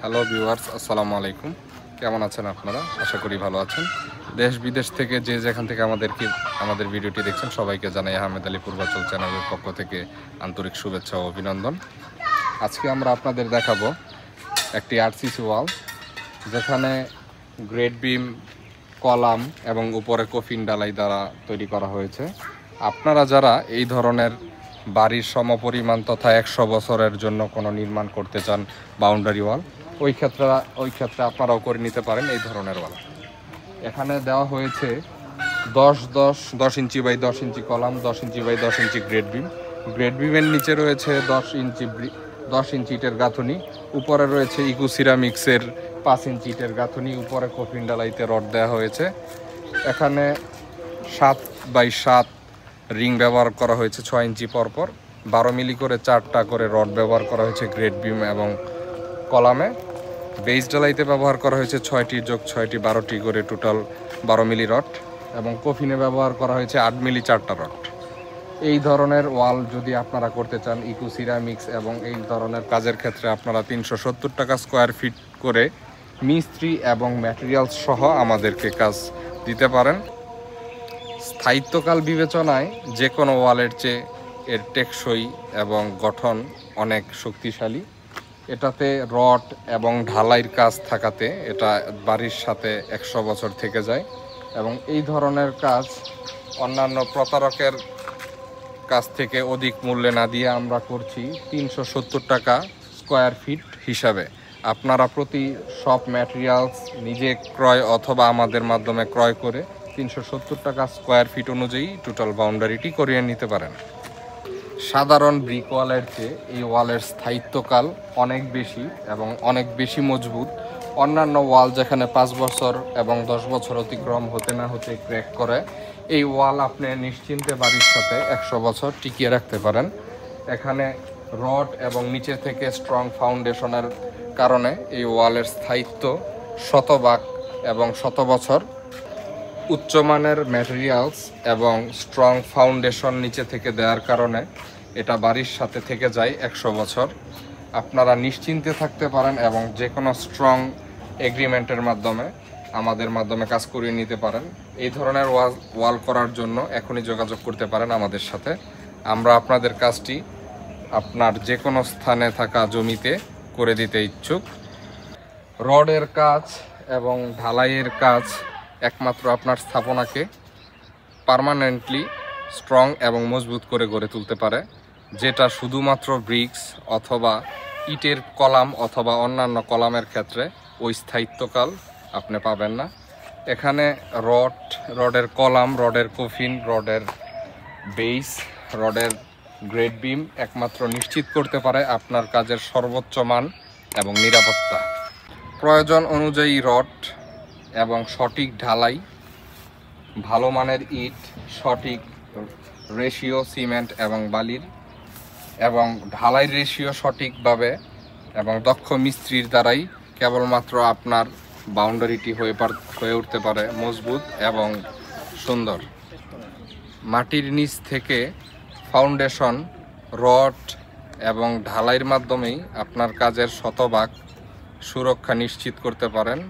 Hello viewers, আসসালামু আলাইকুম। কেমন আছেন আপনারা? আশা করি ভালো আছেন। দেশ বিদেশ থেকে যে যেখান থেকে আমাদের ভিডিওটি দেখছেন সবাইকে জানাই আহমেদ আলী পূর্বাচল চ্যানেলের পক্ষ থেকে আন্তরিক শুভেচ্ছা ও অভিনন্দন। আজকে আমরা আপনাদের দেখাবো একটি আরসিসি ওয়াল, যেখানে গ্রেড বিম, কলাম এবং উপরে কফিন ডালাই দ্বারা তৈরি করা হয়েছে। আপনারা যারা এই ধরনের বাড়ির সমপরিমাণ তথা 100 বছরের জন্য কোনো নির্মাণ করতে চান বাউন্ডারি ওয়াল, ওই ক্ষেত্রে আপনারাও করে নিতে পারেন এই ধরনের ওয়াল। এখানে দেওয়া হয়েছে 10 inch by 10 inch column, 10 inch by 10 inch grade বিমের নিচে রয়েছে 10 ইঞ্চি ইটের গাঁথুনি, উপরে রয়েছে ইকো সিরামিক্সের 5 ইঞ্চি ইটের গাঁথুনি, উপরে কফিন ডালাইতে রড দেওয়া হয়েছে। এখানে 7 বাই 7 রিং ব্যবহার করা হয়েছে 6 ইঞ্চি পরপর, 12 মিলি করে 4টা করে রড ব্যবহার করা হয়েছে গ্রেড বিম এবং কলামে। বেস ডালাইতে ব্যবহার করা হয়েছে 6টি যোগ 6টি 12টি করে টোটাল 12 মিলি রড, এবং কফিনে ব্যবহার করা হয়েছে 8 মিলি 4টা রড। এই ধরনের ওয়াল যদি আপনারা করতে চান ইকো সিরামিক্স এবং এই ধরনের কাজের ক্ষেত্রে আপনারা 370 টাকা স্কোয়ার ফিট করে মিস্ত্রি এবং ম্যাটেরিয়ালস সহ আমাদেরকে কাজ দিতে পারেন। স্থায়িত্বকাল বিবেচনায় যে কোনো ওয়ালের চেয়ে এর টেকসই এবং গঠন অনেক শক্তিশালী। এটাতে রড এবং ঢালাইয়ের কাজ থাকাতে এটা বাড়ির সাথে 100 বছর থেকে যায়, এবং এই ধরনের কাজ অন্যান্য প্রতারকের কাছ থেকে অধিক মূল্যে না দিয়ে আমরা করছি 370 টাকা স্কোয়ার ফিট হিসাবে। আপনারা প্রতি সব ম্যাটেরিয়ালস নিজে ক্রয় অথবা আমাদের মাধ্যমে ক্রয় করে 370 টাকা স্কোয়ার ফিট অনুযায়ী টোটাল বাউন্ডারিটি করিয়ে নিতে পারেন। সাধারণ ব্রিক ওয়ালের চেয়ে এই ওয়ালের স্থায়িত্বকাল অনেক বেশি এবং অনেক বেশি মজবুত। অন্যান্য ওয়াল যেখানে 5 বছর এবং 10 বছর অতিক্রম হতে না হতে ক্র্যাক করে, এই ওয়াল আপনি নিশ্চিন্তে বাড়ির সাথে 100 বছর টিকিয়ে রাখতে পারেন। এখানে রড এবং নিচে থেকে স্ট্রং ফাউন্ডেশনের কারণে এই ওয়ালের স্থায়িত্ব শতভাগ এবং শত বছর। উচ্চমানের ম্যাটেরিয়ালস এবং স্ট্রং ফাউন্ডেশন নিচে থেকে দেওয়ার কারণে এটা বাড়ির সাথে থেকে যায় 100 বছর। আপনারা নিশ্চিন্তে থাকতে পারেন এবং যে কোনো স্ট্রং এগ্রিমেন্টের মাধ্যমে আমাদের মাধ্যমে কাজ করিয়ে নিতে পারেন। এই ধরনের ওয়াল করার জন্য এখনই যোগাযোগ করতে পারেন আমাদের সাথে। আমরা আপনাদের কাজটি আপনার যে কোনো স্থানে থাকা জমিতে করে দিতে ইচ্ছুক। রডের কাজ এবং ঢালাইয়ের কাজ একমাত্র আপনার স্থাপনাকে পার্মানেন্টলি স্ট্রং এবং মজবুত করে গড়ে তুলতে পারে, যেটা শুধুমাত্র ব্রিক্স অথবা ইটের কলাম অথবা অন্যান্য কলামের ক্ষেত্রে ওই স্থায়িত্বকাল আপনি পাবেন না। এখানে রডের কলাম, রডের কফিন, রডের বেস, রডের গ্রেড বিম একমাত্র নিশ্চিত করতে পারে আপনার কাজের সর্বোচ্চ মান এবং নিরাপত্তা। প্রয়োজন অনুযায়ী রড এবং সঠিক ঢালাই, ভালো মানের ইট, সঠিক রেশিও সিমেন্ট এবং বালির, এবং ঢালাই রেশিও সঠিকভাবে এবং দক্ষ মিস্ত্রির দ্বারাই কেবলমাত্র আপনার বাউন্ডারিটি হয়ে উঠতে পারে মজবুত এবং সুন্দর। মাটির নিচ থেকে ফাউন্ডেশন, রড এবং ঢালাইয়ের মাধ্যমেই আপনার কাজের শতভাগ সুরক্ষা নিশ্চিত করতে পারেন।